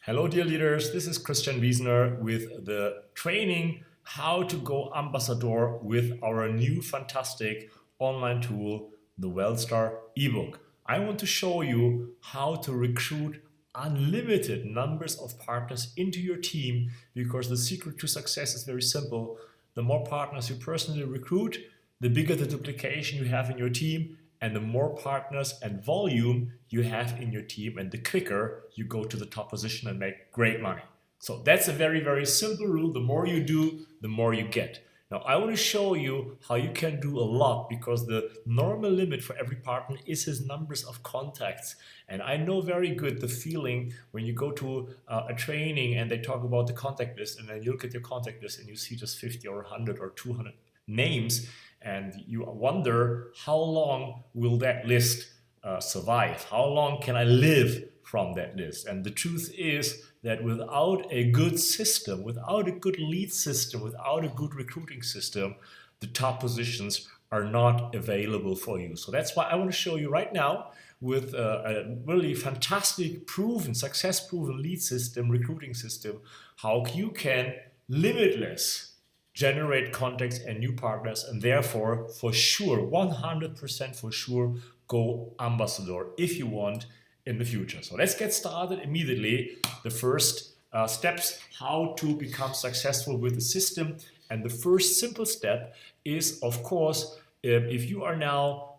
Hello, dear leaders. This is Christian Wiesner with the training How to Go Ambassador with our new fantastic online tool, the Wellstar ebook. I want to show you how to recruit unlimited numbers of partners into your team because the secret to success is very simple. The more partners you personally recruit, the bigger the duplication you have in your team, and the more partners and volume you have in your team, and the quicker you go to the top position and make great money. So that's a very, very simple rule. The more you do, the more you get. Now, I want to show you how you can do a lot because the normal limit for every partner is his numbers of contacts. And I know very good the feeling when you go to a training and they talk about the contact list, and then you look at your contact list and you see just 50 or 100 or 200 names, and you wonder how long will that list survive? How long can I live from that list? And the truth is that without a good system, without a good lead system, without a good recruiting system, the top positions are not available for you. So that's why I want to show you right now with a really fantastic proven, success proven lead system, recruiting system, how you can limitless generate contacts and new partners, and therefore for sure 100% for sure go ambassador if you want in the future. So let's get started immediately. The first steps how to become successful with the system, and the first simple step is, of course, if you are now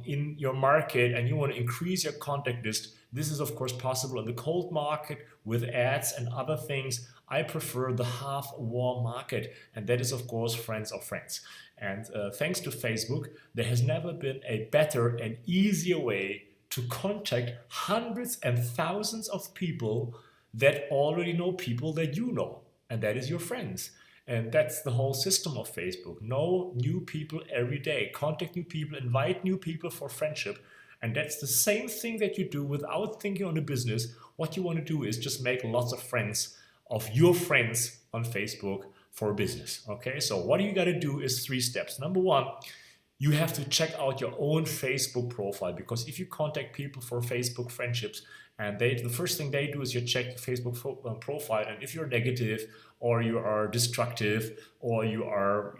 in your market and you want to increase your contact list, this is of course possible in the cold market with ads and other things. I prefer the half warm market, and that is of course friends of friends. And thanks to Facebook, there has never been a better and easier way to contact hundreds and thousands of people that already know people that you know, and that is your friends. And that's the whole system of Facebook. Know new people every day, contact new people, invite new people for friendship. And that's the same thing that you do without thinking on a business. What you want to do is just make lots of friends of your friends on Facebook for business. Okay, so what you got to do is 3 steps. Number 1, you have to check out your own Facebook profile, because if you contact people for Facebook friendships and the first thing they do is you check your Facebook profile, and if you're negative or you are destructive or you are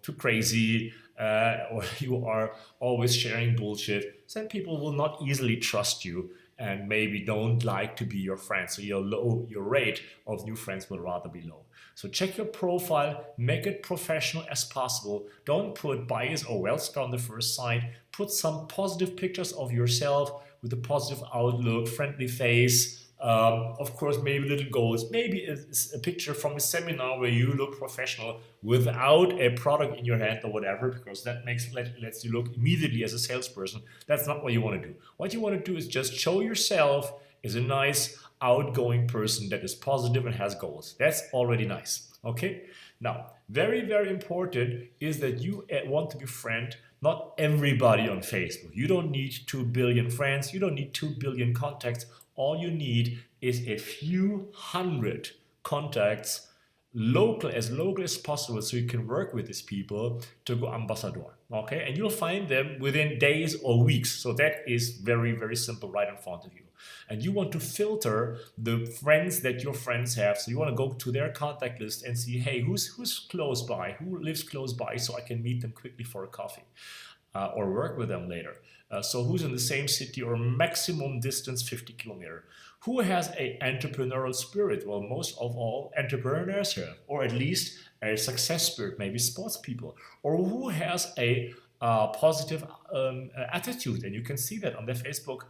too crazy or you are always sharing bullshit, then people will not easily trust you and maybe don't like to be your friend. So your rate of new friends will rather be low. So check your profile, make it professional as possible. Don't put bias or Wellstar on the first side. Put some positive pictures of yourself with a positive outlook, friendly face. Of course, maybe little goals. Maybe it's a picture from a seminar where you look professional without a product in your hand or whatever, because that lets you look immediately as a salesperson. That's not what you want to do. What you want to do is just show yourself as a nice, outgoing person that is positive and has goals. That's already nice. Okay? Now, very, very important is that you want to befriend not everybody on Facebook. You don't need 2 billion friends. You don't need 2 billion contacts. All you need is a few hundred contacts, local as possible, so you can work with these people to go ambassador. Okay, and you'll find them within days or weeks. So that is very, very simple right in front of you. And you want to filter the friends that your friends have. So you want to go to their contact list and see, hey, who's close by, who lives close by, so I can meet them quickly for a coffee. Or work with them later. So who's in the same city or maximum distance 50 kilometers? Who has an entrepreneurial spirit? Well, most of all entrepreneurs have, or at least a success spirit, maybe sports people. Or who has a positive attitude, and you can see that on their Facebook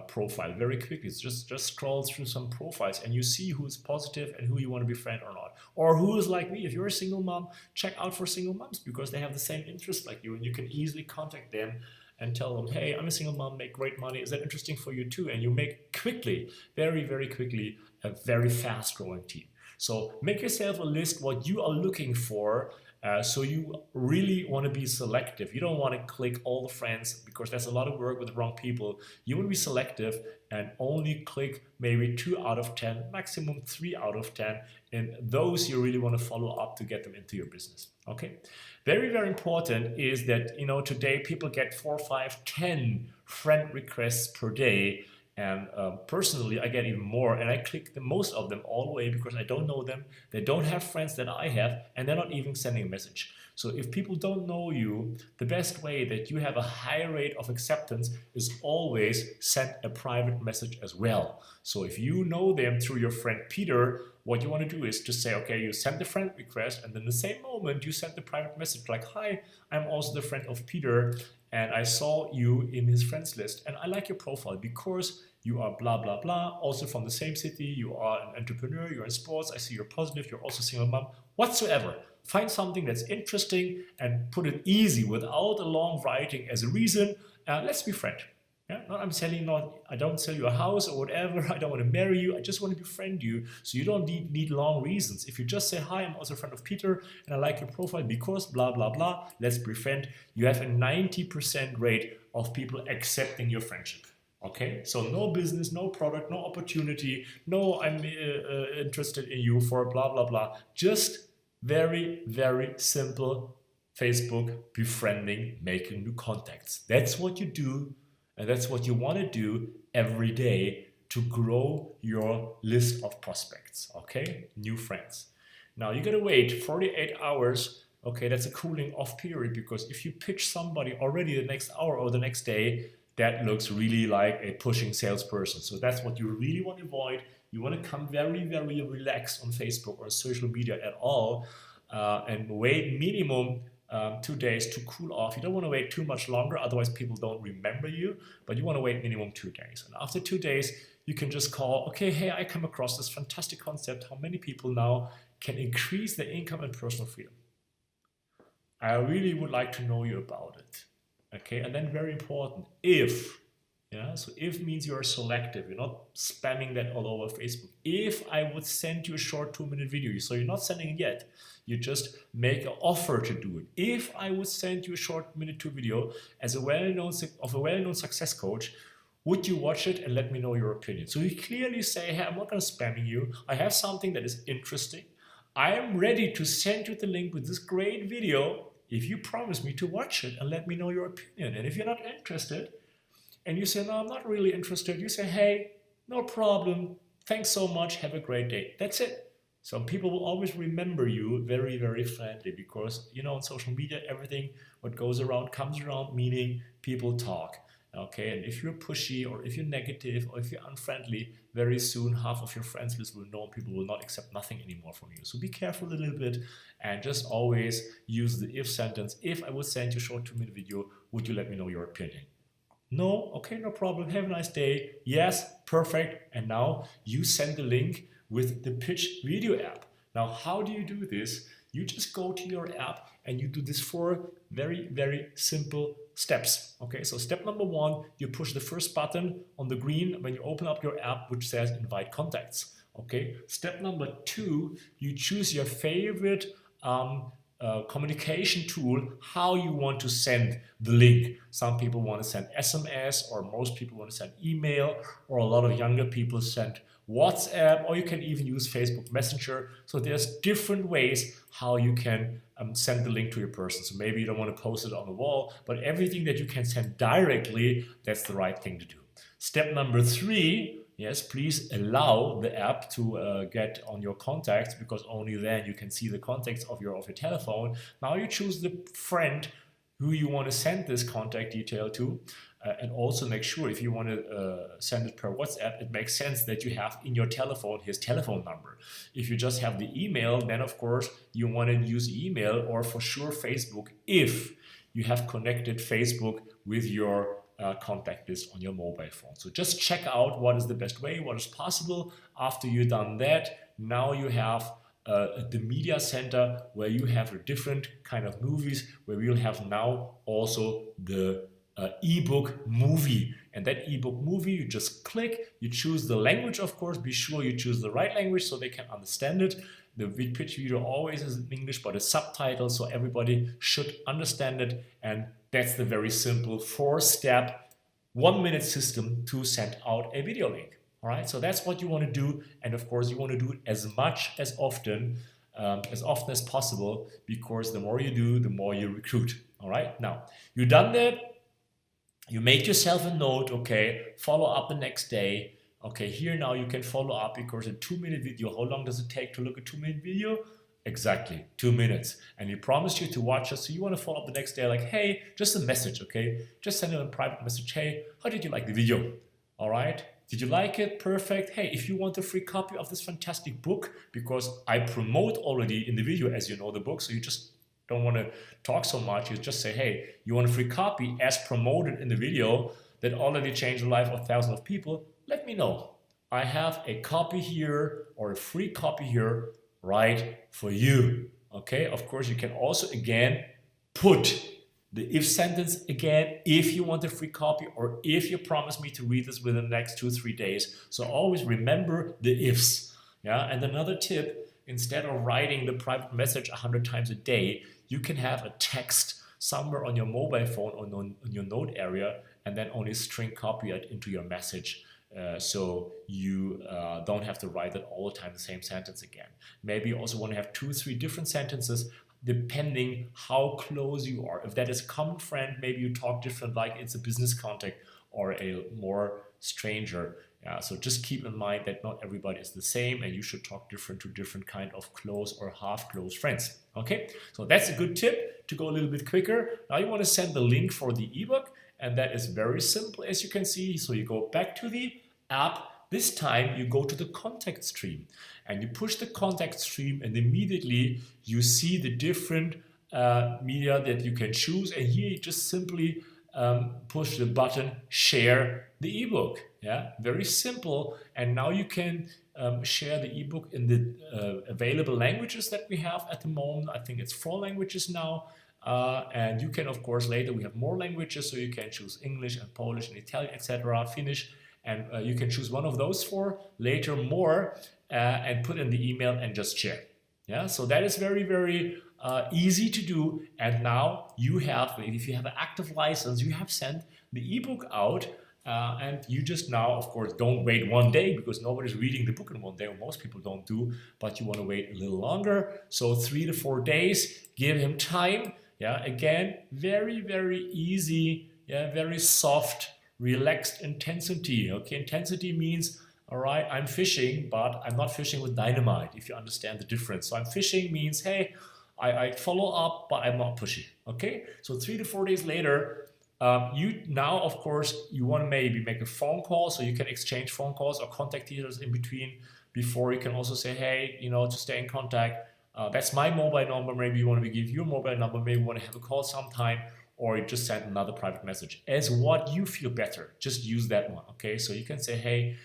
profile very quickly. It's just scroll through some profiles and you see who's positive and who you want to befriend or not. Or who is like me. If you're a single mom, check out for single moms because they have the same interests like you, and you can easily contact them and tell them, hey, I'm a single mom, make great money. Is that interesting for you too? And you make quickly, very, very quickly, a very fast growing team. So make yourself a list what you are looking for. So you really want to be selective. You don't want to click all the friends because that's a lot of work with the wrong people. You want to be selective and only click maybe 2 out of 10, maximum 3 out of 10. And those you really want to follow up to get them into your business. Okay. Very, very important is that, today people get 4, 5, 10 friend requests per day. And personally, I get even more, and I click most of them all the way because I don't know them. They don't have friends that I have, and they're not even sending a message. So if people don't know you, the best way that you have a high rate of acceptance is always send a private message as well. So if you know them through your friend Peter, what you want to do is just say, okay, you send the friend request, and then the same moment you send the private message like, hi, I'm also the friend of Peter, and I saw you in his friends list, and I like your profile because you are blah, blah, blah, also from the same city, you are an entrepreneur, you're in sports, I see you're positive, you're also a single mom, whatsoever. Find something that's interesting and put it easy without a long writing as a reason. Let's be friends. Yeah? I don't sell you a house or whatever. I don't want to marry you. I just want to befriend you. So you don't need long reasons. If you just say, hi, I'm also a friend of Peter and I like your profile because blah, blah, blah, let's befriend. You have a 90% rate of people accepting your friendship. Okay, so no business, no product, no opportunity, no I'm interested in you for blah, blah, blah. Just very, very simple Facebook befriending, making new contacts. That's what you do, and that's what you want to do every day to grow your list of prospects, okay? New friends. Now you gotta wait 48 hours. Okay, that's a cooling off period, because if you pitch somebody already the next hour or the next day, that looks really like a pushing salesperson. So that's what you really want to avoid. You want to come very, very relaxed on Facebook or social media at all, and wait minimum 2 days to cool off. You don't want to wait too much longer, otherwise people don't remember you, but you want to wait minimum 2 days. And after 2 days, you can just call, okay, hey, I come across this fantastic concept. How many people now can increase their income and personal freedom? I really would like to know you about it. Okay, and then very important, if, yeah, so if means you are selective, you're not spamming that all over Facebook. If I would send you a short 2-minute video, so you're not sending it yet, you just make an offer to do it. If I would send you a short minute 2 video as a well-known success coach, would you watch it and let me know your opinion? So you clearly say, hey, I'm not going to spam you. I have something that is interesting. I am ready to send you the link with this great video if you promise me to watch it and let me know your opinion. And if you're not interested and you say, no, I'm not really interested, you say, hey, no problem. Thanks so much. Have a great day. That's it. So people will always remember you very, very friendly, because, you know, on social media, everything what goes around comes around, meaning people talk. Okay, and if you're pushy or if you're negative or if you're unfriendly, very soon half of your friends list will know, people will not accept nothing anymore from you. So be careful a little bit and just always use the if sentence. If I would send you a short 2-minute video, would you let me know your opinion? No? Okay, no problem. Have a nice day. Yes, perfect. And now you send the link with the Pitch video app. Now, how do you do this? You just go to your app and you do this 4 very, very simple steps. Okay, so step number 1, you push the first button on the green when you open up your app, which says invite contacts. Okay, step number 2, you choose your favorite communication tool, how you want to send the link. Some people want to send SMS, or most people want to send email, or a lot of younger people send WhatsApp, or you can even use Facebook Messenger. So there's different ways how you can send the link to your person. So maybe you don't want to post it on the wall, but everything that you can send directly, that's the right thing to do. Step number 3, yes, please allow the app to get on your contacts, because only then you can see the contacts of your telephone. Now you choose the friend who you want to send this contact detail to. And also make sure, if you want to send it per WhatsApp, it makes sense that you have in your telephone his telephone number. If you just have the email, then of course you want to use email, or for sure Facebook, if you have connected Facebook with your contact list on your mobile phone. So just check out what is the best way, what is possible. After you've done that, now you have the media center, where you have a different kind of movies, where we'll have now also the ebook movie. And that ebook movie, you just click, you choose the language, of course, be sure you choose the right language so they can understand it. The pitch video always is in English, but it's subtitled, so everybody should understand it. And that's the very simple 4-step 1-minute system to send out a video link. All right, so that's what you want to do. And of course, you want to do it as often as possible, because the more you do, the more you recruit. All right, now you've done that. You make yourself a note, okay, follow up the next day. Okay, here now you can follow up because a 2-minute video, how long does it take to look at a 2-minute video? Exactly, 2 minutes. And he promised you to watch it, so you want to follow up the next day like, hey, just a message, okay? Just send him a private message, hey, how did you like the video? All right, did you like it? Perfect. Hey, if you want a free copy of this fantastic book, because I promote already in the video, as you know, the book, so you just don't want to talk so much, you just say, hey, you want a free copy as promoted in the video that already changed the life of thousands of people, let me know. I have a copy here or a free copy here right for you. Okay, of course you can also again put the if sentence again if you want a free copy or if you promise me to read this within the next 2-3 days. So always remember the ifs. Yeah, and another tip, instead of writing the private message 100 times a day, you can have a text somewhere on your mobile phone or on your note area and then only string copy it into your message. So you don't have to write it all the time, the same sentence again. Maybe you also want to have 2-3 different sentences depending how close you are. If that is a common friend, maybe you talk different, like it's a business contact or a more stranger. So just keep in mind that not everybody is the same and you should talk different to different kind of close or half close friends. Okay, so that's a good tip to go a little bit quicker. Now you want to send the link for the ebook, and that is very simple, as you can see. So you go back to the app. This time you go to the contact stream and you push the contact stream, and immediately you see the different media that you can choose, and here you just simply push the button share the ebook. Yeah, very simple. And now you can share the ebook in the available languages that we have at the moment. I think it's 4 languages now. And you can, of course, later we have more languages, so you can choose English and Polish and Italian, etc., Finnish, and you can choose one of those 4, later more, and put in the email and just share. Yeah, so that is very, very easy to do. And now you have, if you have an active license, you have sent the ebook out. And you just now, of course, don't wait 1 day because nobody's reading the book in 1 day, or most people don't do, but you want to wait a little longer. So 3 to 4 days, give him time. Yeah, again, very, very easy. Yeah, very soft, relaxed intensity. Okay, intensity means, all right, I'm fishing, but I'm not fishing with dynamite, if you understand the difference. So I'm fishing means, hey, I follow up, but I'm not pushy. Okay, so 3 to 4 days later, you now, of course, you want to maybe make a phone call, so you can exchange phone calls or contact details in between. Before you can also say, hey, to stay in contact, that's my mobile number. Maybe you want to give your mobile number. Maybe you want to have a call sometime, or you just send another private message. As what you feel better, just use that one. Okay, so you can say, hey,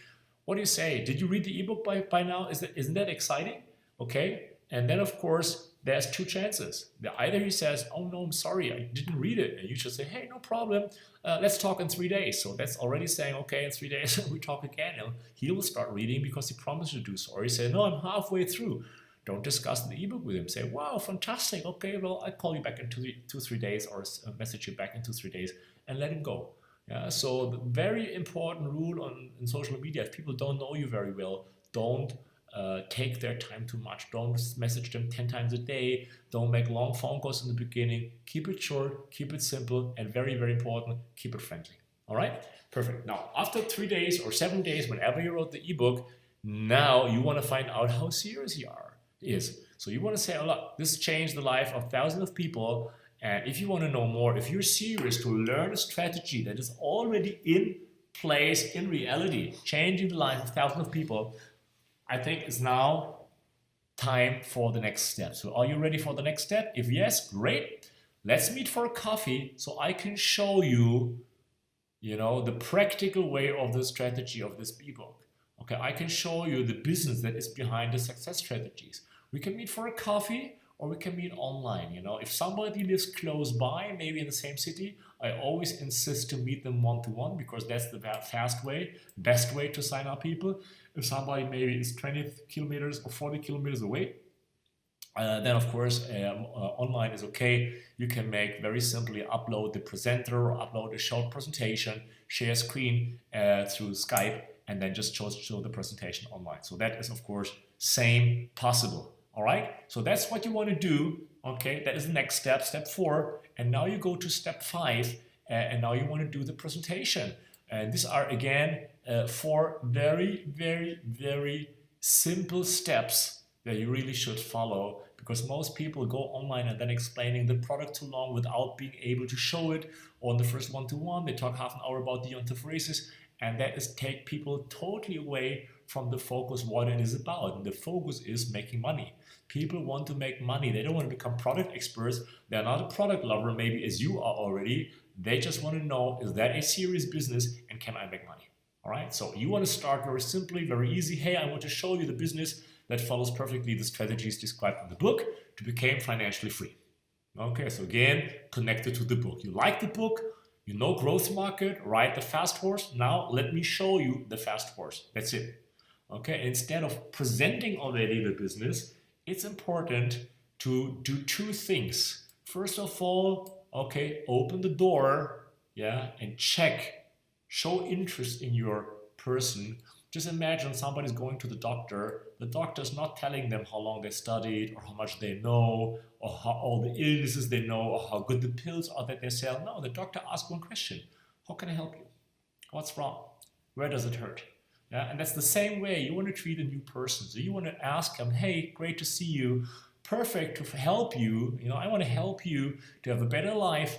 what do you say? Did you read the ebook by now? Isn't that exciting? Okay, and then of course there's 2 chances. Either he says, oh no, I'm sorry, I didn't read it. And you should say, hey, no problem. Let's talk in 3 days. So that's already saying, okay, in 3 days we talk again. And he will start reading because he promised to do so. Or you say, no, I'm halfway through. Don't discuss the ebook with him. Say, wow, fantastic. Okay, well, I'll call you back in 2-3 days, or message you back in 2-3 days, and let him go. Yeah, so the very important rule in social media, if people don't know you very well, don't take their time too much. Don't message them 10 times a day. Don't make long phone calls in the beginning. Keep it short, keep it simple, and very, very important, keep it friendly. All right? Perfect. Now, after 3 days or 7 days, whenever you wrote the ebook, now you want to find out how serious you is. So you want to say, oh, look, this changed the life of thousands of people. And if you want to know more, if you're serious to learn a strategy that is already in place in reality, changing the life of thousands of people, I think it's now time for the next step. So are you ready for the next step? If yes, great. Let's meet for a coffee so I can show you, the practical way of the strategy of this ebook. Okay, I can show you the business that is behind the success strategies. We can meet for a coffee, or we can meet online. If somebody lives close by, maybe in the same city, I always insist to meet them one-to-one because that's the best way to sign up people. If somebody maybe is 20 kilometers or 40 kilometers away, then of course online is okay. You can make very simply upload the presenter or upload a short presentation, share screen through Skype, and then just show the presentation online. So that is, of course, same possible. All right, so that's what you want to do. Okay, that is the next step, step 4. And now you go to step 5, and now you want to do the presentation. And these are again 4 very, very, very simple steps that you really should follow, because most people go online and then explaining the product too long without being able to show it. Or in the first one-to-one, they talk half an hour about deontophoresis, and that is take people totally away from the focus what it is about. And the focus is making money. People want to make money. They don't want to become product experts. They're not a product lover, maybe as you are already. They just want to know, is that a serious business and can I make money? All right, so you want to start very simply, very easy. Hey, I want to show you the business that follows perfectly the strategies described in the book to become financially free. Okay, so again, connected to the book. You like the book, you know growth market, ride the fast horse. Now let me show you the fast horse. That's it. Okay, instead of presenting already the business, it's important to do 2 things. First of all, okay, open the door, yeah, and check, show interest in your person. Just imagine somebody's going to the doctor is not telling them how long they studied or how much they know or how all the illnesses they know or how good the pills are that they sell. No, the doctor asks one question: how can I help you? What's wrong? Where does it hurt? Yeah, and that's the same way you want to treat a new person. So you want to ask them, hey, great to see you, perfect to help you. You know, I want to help you to have a better life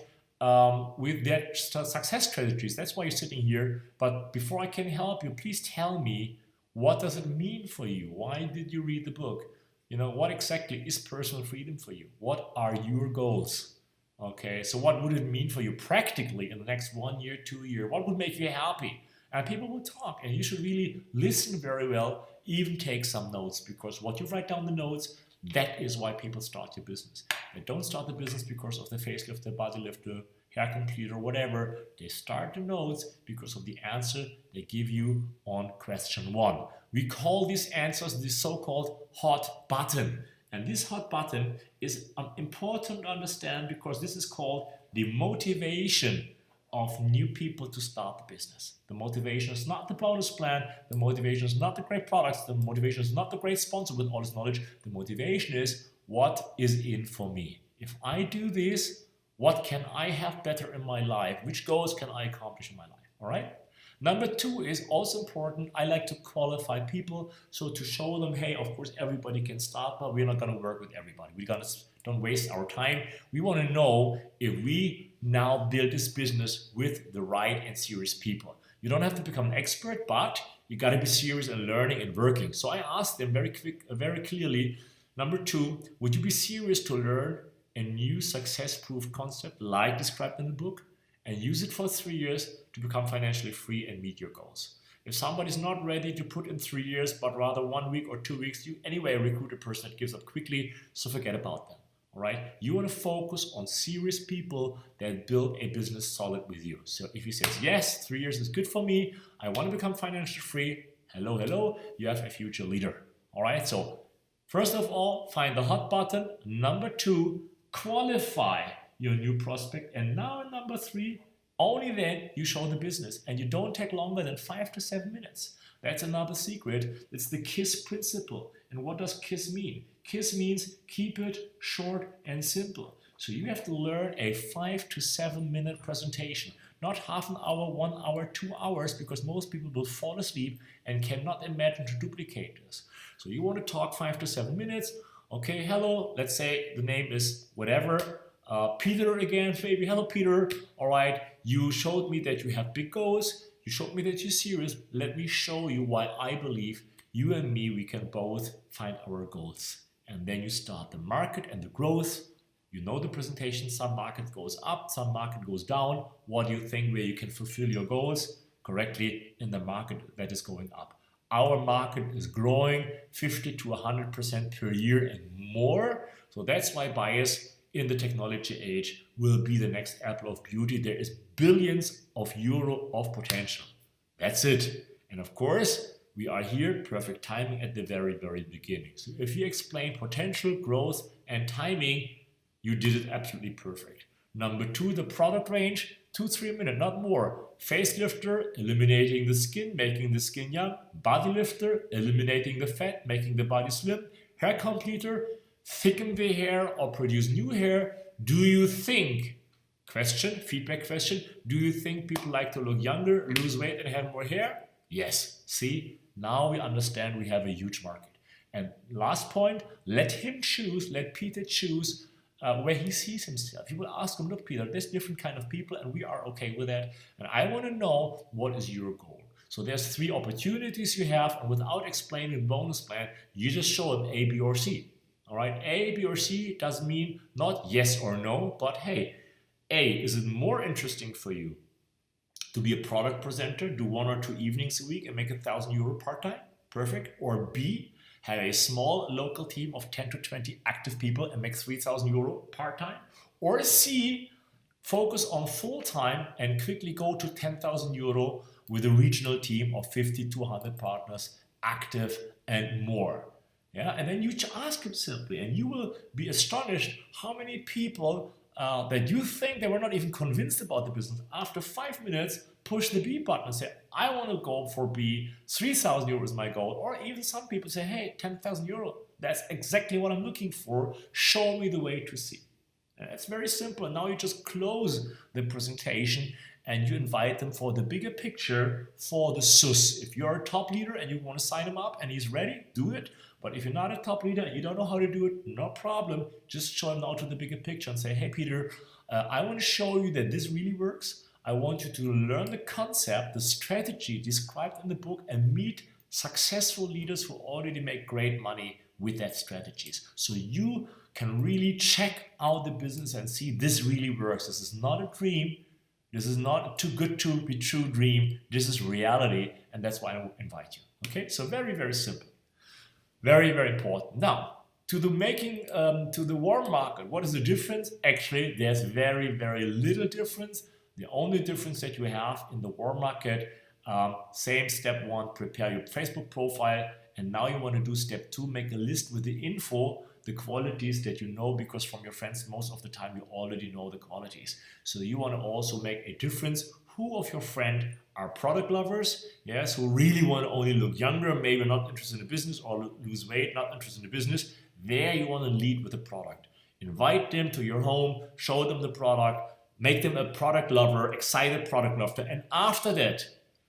with their success strategies. That's why you're sitting here. But before I can help you, please tell me, what does it mean for you? Why did you read the book? You know, what exactly is personal freedom for you? What are your goals? Okay, so what would it mean for you practically in the next 1 year, 2 years? What would make you happy? And people will talk, and you should really listen very well, even take some notes, because what you write down the notes, that is why people start your business. They don't start the business because of the facelift, the body lift, the hair complete or whatever. They start the notes because of the answer they give you on question 1. We call these answers the so-called hot button. And this hot button is important to understand because this is called the motivation of new people to start the business. The motivation is not the bonus plan. The motivation is not the great products. The motivation is not the great sponsor with all this knowledge. The motivation is, what is in for me? If I do this, what can I have better in my life? Which goals can I accomplish in my life? All right. Number 2 is also important. I like to qualify people. So to show them, hey, of course, everybody can start, but we're not going to work with everybody. Don't waste our time. We want to know if we now build this business with the right and serious people. You don't have to become an expert, but you got to be serious and learning and working. So I asked them very clearly, number 2, would you be serious to learn a new success-proof concept like described in the book and use it for 3 years to become financially free and meet your goals? If somebody's not ready to put in 3 years, but rather 1 week or 2 weeks, you anyway recruit a person that gives up quickly, so forget about them. All right, you want to focus on serious people that build a business solid with you. So if he says, yes, 3 years is good for me, I want to become financially free, hello, you have a future leader. All right, so first of all, find the hot button. Number 2, qualify your new prospect. And now in number 3, only then you show the business, and you don't take longer than 5 to 7 minutes. That's another secret. It's the KISS principle. And what does KISS mean? KISS means keep it short and simple. So you have to learn a 5 to 7 minute presentation, not half an hour, 1 hour, 2 hours, because most people will fall asleep and cannot imagine to duplicate this. So you want to talk 5 to 7 minutes. Okay, hello, let's say the name is whatever, Peter again, maybe. Hello, Peter. All right, you showed me that you have big goals. You showed me that you're serious. Let me show you why I believe you and me, we can both find our goals. And then you start the market and the growth. You know the presentation, some market goes up, some market goes down. What do you think where you can fulfill your goals correctly in the market that is going up? Our market is growing 50 to 100% per year and more. So that's why bias in the technology age will be the next apple of beauty. There is billions of euro of potential. That's it. And of course, we are here, perfect timing at the very, very beginning. So if you explain potential, growth, and timing, you did it absolutely perfect. Number 2, the product range, 2-3 minutes, not more. Facelifter, eliminating the skin, making the skin young. Body lifter, eliminating the fat, making the body slim. Hair completer, thicken the hair or produce new hair. Do you think? Question, feedback question. Do you think people like to look younger, lose weight, and have more hair? Yes. See, now we understand we have a huge market. And last point, let him choose, let Peter choose where he sees himself. He will ask him, look, Peter, there's different kind of people and we are okay with that. And I want to know, what is your goal? So there's 3 opportunities you have, and without explaining the bonus plan, you just show them A, B, or C. All right, A, B, or C does mean not yes or no, but hey, A, is it more interesting for you to be a product presenter, do 1 or 2 evenings a week and make €1,000 part-time? Perfect. Or B, have a small local team of 10 to 20 active people and make €3,000 part-time? Or C, focus on full-time and quickly go to €10,000 with a regional team of 50 to 100 partners, active and more. Yeah, and then you ask him simply, and you will be astonished how many people that you think they were not even convinced about the business, after 5 minutes, push the B button and say, I want to go for B, €3,000 is my goal. Or even some people say, hey, €10,000, that's exactly what I'm looking for. Show me the way to C. And it's very simple. And now you just close the presentation and you invite them for the bigger picture, for the SUS. If you're a top leader and you want to sign him up and he's ready, do it. But if you're not a top leader and you don't know how to do it, no problem. Just show him now to the bigger picture and say, hey, Peter, I want to show you that this really works. I want you to learn the concept, the strategy described in the book, and meet successful leaders who already make great money with that strategies. So you can really check out the business and see this really works. This is not a dream. This is not a too good to be true dream. This is reality, and that's why I invite you. Okay, so very, very simple. Very, very important. Now, to the warm market, what is the difference? Actually, there's very, very little difference. The only difference that you have in the warm market, same step 1, prepare your Facebook profile. And now you want to do step 2, make a list with the info, the qualities that you know, because from your friends, most of the time you already know the qualities. So you want to also make a difference. Who of your friend are product lovers, yes, who really want to only look younger, maybe not interested in the business, or lose weight, not interested in the business. There you want to lead with the product. Invite them to your home, show them the product, make them a product lover, excited product lover, and after that,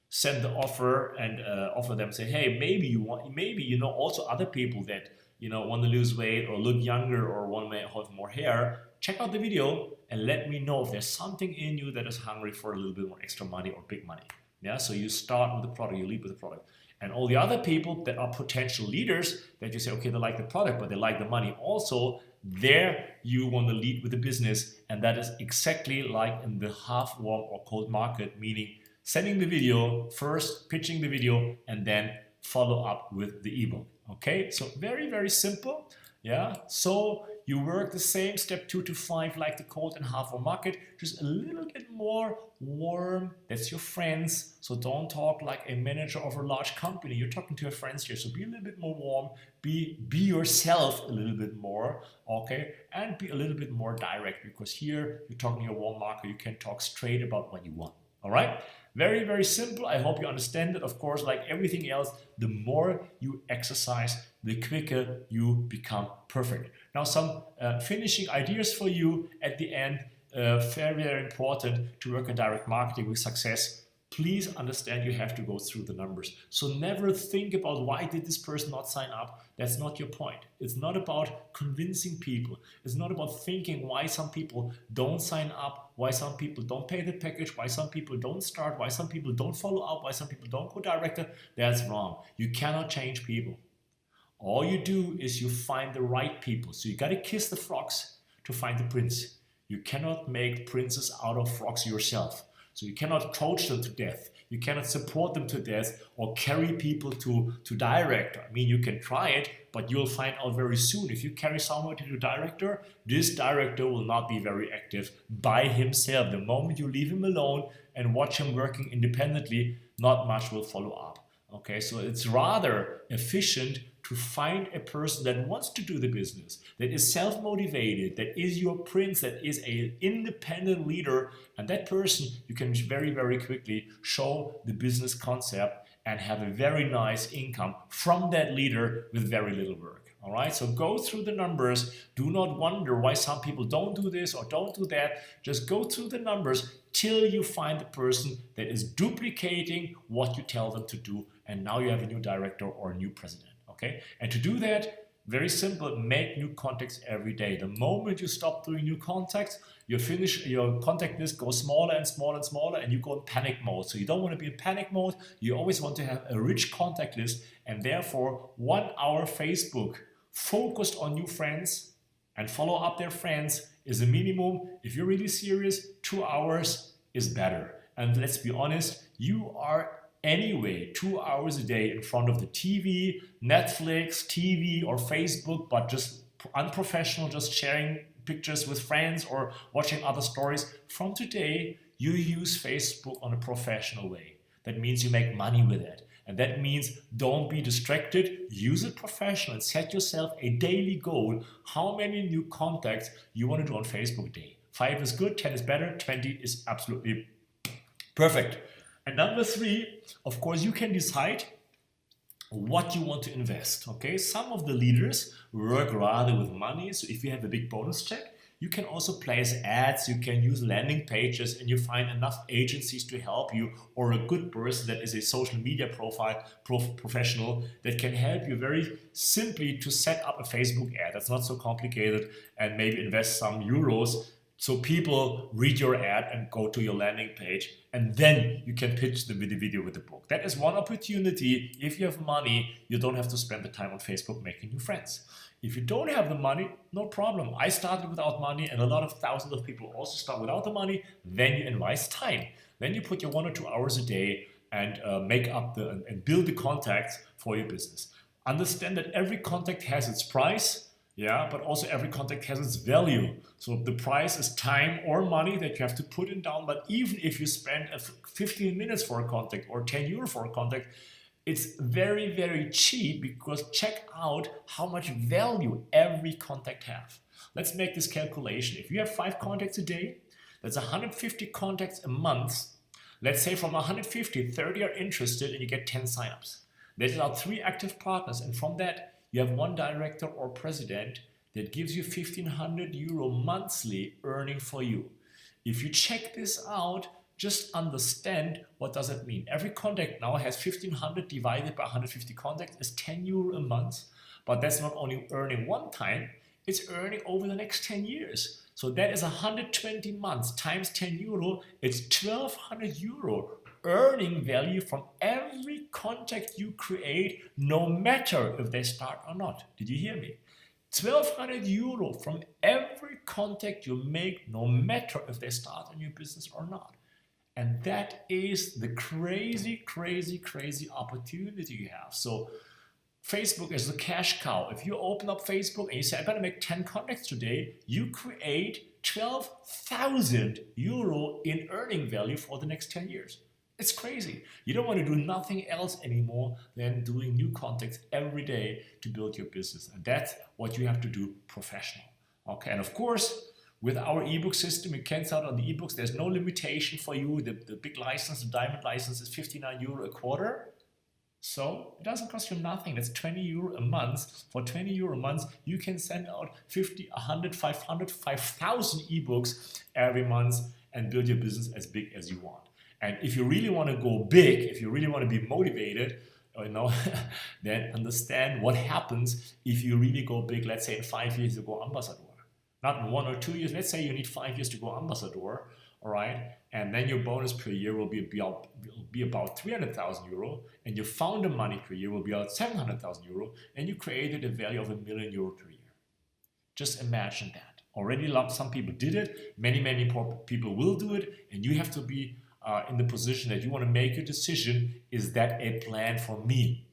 send the offer and offer them, say, hey, maybe you know also other people that want to lose weight or look younger or want to have more hair. Check out the video and let me know if there's something in you that is hungry for a little bit more extra money or big money. Yeah, so you start with the product, you lead with the product. And all the other people that are potential leaders that you say, okay, they like the product, but they like the money also, there you want to lead with the business. And that is exactly like in the half warm or cold market, meaning sending the video first, pitching the video, and then follow up with the ebook. Okay, so very, very simple. Yeah, so you work the same step 2 to 5 like the cold and half warm market, just a little bit more warm. That's your friends. So don't talk like a manager of a large company. You're talking to your friends here. So be a little bit more warm, be yourself a little bit more, okay, and be a little bit more direct, because here you're talking to your warm market. You can talk straight about what you want. All right. Very, very simple. I hope you understand it. Of course, like everything else, the more you exercise, the quicker you become perfect. Now, some finishing ideas for you at the end. Very, very important to work in direct marketing with success. Please understand you have to go through the numbers. So never think about why did this person not sign up. That's not your point. It's not about convincing people. It's not about thinking why some people don't sign up, why some people don't pay the package, why some people don't start, why some people don't follow up, why some people don't go director. That's wrong. You cannot change people. All you do is you find the right people. So you got to kiss the frogs to find the prince. You cannot make princes out of frogs yourself. So you cannot coach them to death. You cannot support them to death or carry people to director. I mean, you can try it, but you'll find out very soon. If you carry someone to director, this director will not be very active by himself. The moment you leave him alone and watch him working independently, not much will follow up. Okay, so it's rather efficient to find a person that wants to do the business, that is self-motivated, that is your prince, that is an independent leader, and that person you can very, very quickly show the business concept and have a very nice income from that leader with very little work. All right, so go through the numbers. Do not wonder why some people don't do this or don't do that. Just go through the numbers till you find the person that is duplicating what you tell them to do. And now you have a new director or a new president. Okay, and to do that, very simple, make new contacts every day. The moment you stop doing new contacts, your contact list goes smaller and smaller and smaller, and you go in panic mode. So you don't want to be in panic mode. You always want to have a rich contact list, and therefore 1 hour Facebook focused on new friends and follow up their friends is a minimum. If you're really serious, 2 hours is better. And let's be honest, you are anyway 2 hours a day in front of the TV, Netflix, TV or Facebook, but just unprofessional, just sharing pictures with friends or watching other stories. From today, you use Facebook on a professional way. That means you make money with it. And that means don't be distracted, use it professional and set yourself a daily goal. How many new contacts you want to do on Facebook a day? 5 is good, 10 is better, 20 is absolutely perfect. And number 3, of course, you can decide what you want to invest. Okay, some of the leaders work rather with money. So if you have a big bonus check, you can also place ads, you can use landing pages, and you find enough agencies to help you, or a good person that is a social media professional that can help you very simply to set up a Facebook ad. That's not so complicated, and maybe invest some euros so people read your ad and go to your landing page, and then you can pitch the video with the book. That is one opportunity. If you have money, you don't have to spend the time on Facebook making new friends. If you don't have the money, no problem. I started without money, and a lot of thousands of people also start without the money. Then you invest time. Then you put your 1 or 2 hours a day and make up and build the contacts for your business. Understand that every contact has its price, yeah, but also every contact has its value. So the price is time or money that you have to put in down. But even if you spend 15 minutes for a contact or 10 euro for a contact, it's very, very cheap, because check out how much value every contact has. Let's make this calculation. If you have 5 contacts a day, that's 150 contacts a month. Let's say from 150, 30 are interested and you get 10 signups. That are 3 active partners, and from that you have 1 director or president that gives you 1,500 euro monthly earning for you. If you check this out, just understand what does it mean. Every contact now has 1,500 divided by 150 contacts is 10 euro a month. But that's not only earning one time, it's earning over the next 10 years. So that is 120 months times 10 euro. It's 1,200 euro earning value from every contact you create, no matter if they start or not. Did you hear me? 1,200 euro from every contact you make, no matter if they start on your business or not. And that is the crazy, crazy, crazy opportunity you have. So Facebook is the cash cow. If you open up Facebook and you say, I'm going to make 10 contacts today, you create 12,000 euro in earning value for the next 10 years. It's crazy. You don't want to do nothing else anymore than doing new contacts every day to build your business. And that's what you have to do professional. Okay, and of course, with our ebook system, you can start on the ebooks. There's no limitation for you. The big license, the diamond license, is 59 euro a quarter. So it doesn't cost you nothing. That's 20 euro a month. For 20 euro a month, you can send out 50, 100, 500, 5,000 ebooks every month and build your business as big as you want. And if you really want to go big, if you really want to be motivated, then understand what happens if you really go big. Let's say in 5 years you go ambassador. Not in 1 or 2 years. Let's say you need 5 years to go ambassador, all right? And then your bonus per year will be about 300,000 euro, and your founder money per year will be about 700,000 euro, and you created a value of €1 million per year. Just imagine that. Already some people did it. Many people will do it, and you have to be in the position that you want to make your decision. Is that a plan for me?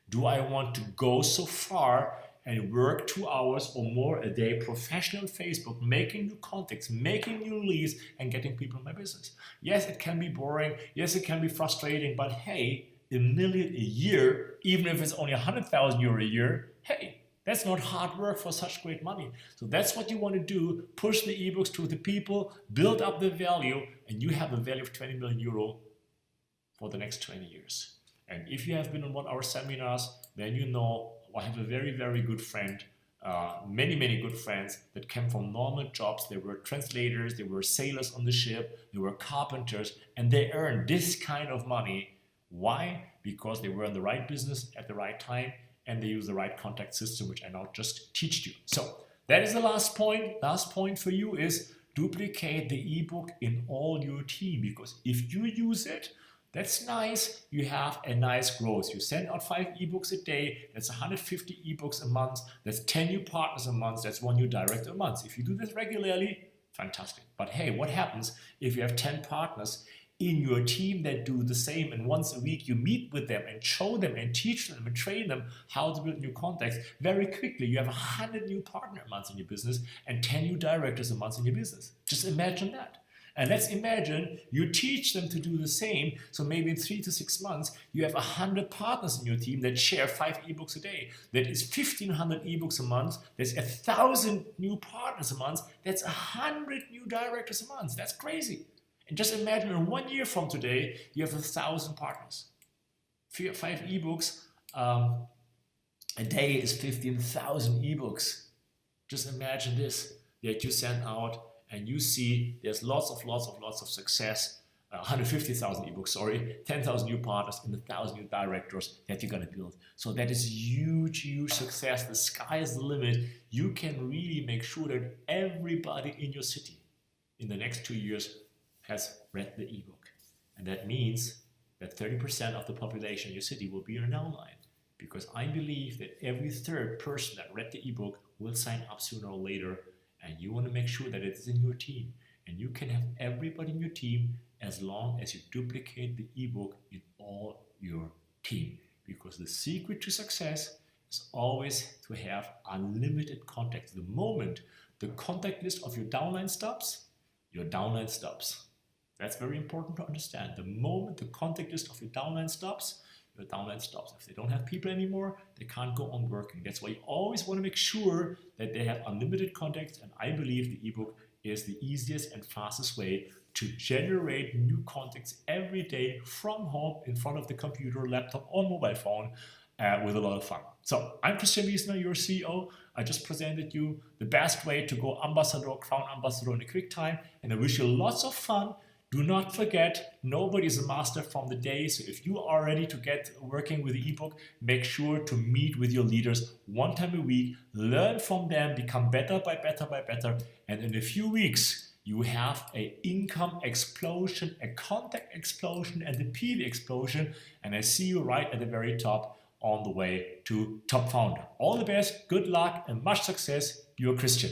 Do I want to go so far and work 2 hours or more a day professional on Facebook, making new contacts, making new leads, and getting people in my business? Yes, it can be boring. Yes, it can be frustrating. But hey, $1 million a year, even if it's only 100,000 euro a year, hey, that's not hard work for such great money. So that's what you want to do. Push the ebooks to the people, build up the value, and you have a value of 20 million euro for the next 20 years. And if you have been on 1 hour seminars, then you know I have a very, very good friend, many good friends that came from normal jobs. They were translators, they were sailors on the ship, they were carpenters, and they earned this kind of money. Why? Because they were in the right business at the right time, and they use the right contact system, which I now just teach you. So that is the last point. Last point for you is duplicate the ebook in all your team, because if you use it, that's nice. You have a nice growth. You send out 5 ebooks a day. That's 150 ebooks a month. That's 10 new partners a month. That's 1 new director a month. If you do this regularly, fantastic. But hey, what happens if you have 10 partners in your team that do the same, and once a week you meet with them and show them and teach them and train them how to build new contacts? Very quickly you have 100 new partner months in your business and 10 new directors a month in your business. Just imagine that. And let's imagine you teach them to do the same. So maybe in 3 to 6 months, you have 100 partners in your team that share 5 ebooks a day. That is 1,500 ebooks a month. That's 1,000 new partners a month. That's 100 new directors a month. That's crazy. And just imagine in 1 year from today, you have 1,000 partners. 5 ebooks a day is 15,000 ebooks. Just imagine this, that you send out and you see there's lots of success, 150,000 ebooks, sorry, 10,000 new partners and 1,000 new directors that you're going to build. So that is huge success. The sky is the limit. You can really make sure that everybody in your city in the next 2 years has read the ebook. And that means that 30% of the population in your city will be in an downline, because I believe that every 3rd person that read the ebook will sign up sooner or later. And you want to make sure that it's in your team. And you can have everybody in your team as long as you duplicate the ebook in all your team. Because the secret to success is always to have unlimited contacts. The moment the contact list of your downline stops, your downline stops. That's very important to understand. The moment the contact list of your downline stops, your downline stops. If they don't have people anymore, they can't go on working. That's why you always want to make sure that they have unlimited contacts. And I believe the ebook is the easiest and fastest way to generate new contacts every day from home, in front of the computer, laptop, or mobile phone, with a lot of fun. So I'm Christian Wiesner, your CEO. I just presented you the best way to go ambassador, crown ambassador in a quick time. And I wish you lots of fun. Do not forget, nobody is a master from the day. So if you are ready to get working with the ebook, make sure to meet with your leaders 1 time a week, learn from them, become better by better. And in a few weeks, you have an income explosion, a contact explosion, and a PV explosion. And I see you right at the very top on the way to top founder. All the best, good luck, and much success. Your Christian.